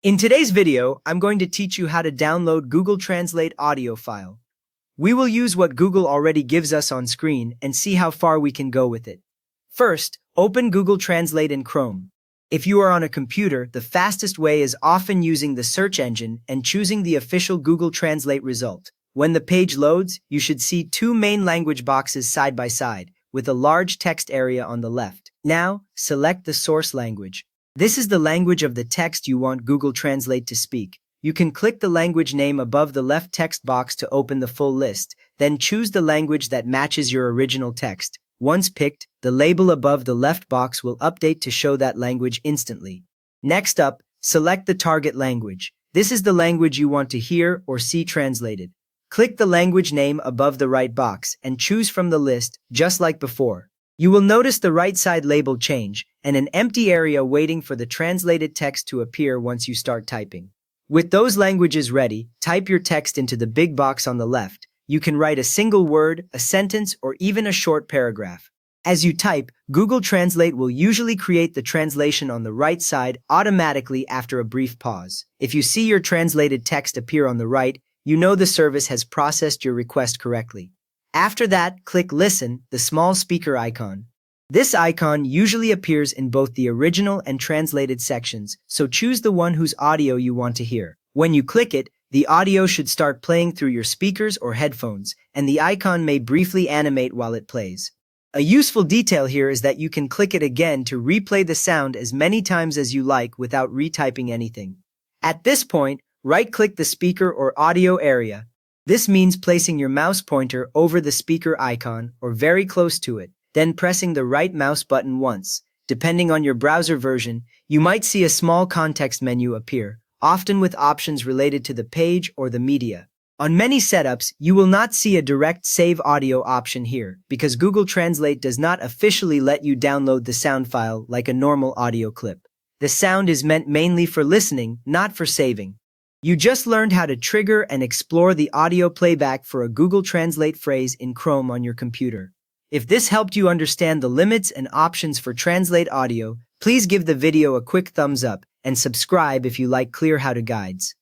In today's video, I'm going to teach you how to download Google Translate audio file. We will use what Google already gives us on screen and see how far we can go with it. First, open Google Translate in Chrome. If you are on a computer, the fastest way is often using the search engine and choosing the official Google Translate result. When the page loads, you should see two main language boxes side by side, with a large text area on the left. Now, select the source language. This is the language of the text you want Google Translate to speak. You can click the language name above the left text box to open the full list, then choose the language that matches your original text. Once picked, the label above the left box will update to show that language instantly. Next up, select the target language. This is the language you want to hear or see translated. Click the language name above the right box and choose from the list, just like before. You will notice the right side label change and an empty area waiting for the translated text to appear once you start typing. With those languages ready, type your text into the big box on the left. You can write a single word, a sentence, or even a short paragraph. As you type, Google Translate will usually create the translation on the right side automatically after a brief pause. If you see your translated text appear on the right, you know the service has processed your request correctly. After that, click Listen, the small speaker icon. This icon usually appears in both the original and translated sections, so choose the one whose audio you want to hear. When you click it, the audio should start playing through your speakers or headphones, and the icon may briefly animate while it plays. A useful detail here is that you can click it again to replay the sound as many times as you like without retyping anything. At this point, right-click the speaker or audio area. This means placing your mouse pointer over the speaker icon or very close to it, then pressing the right mouse button once. Depending on your browser version, you might see a small context menu appear, often with options related to the page or the media. On many setups, you will not see a direct save audio option here because Google Translate does not officially let you download the sound file like a normal audio clip. The sound is meant mainly for listening, not for saving. You just learned how to trigger and explore the audio playback for a Google Translate phrase in Chrome on your computer. If this helped you understand the limits and options for Translate audio, please give the video a quick thumbs up and subscribe if you like clear how-to guides.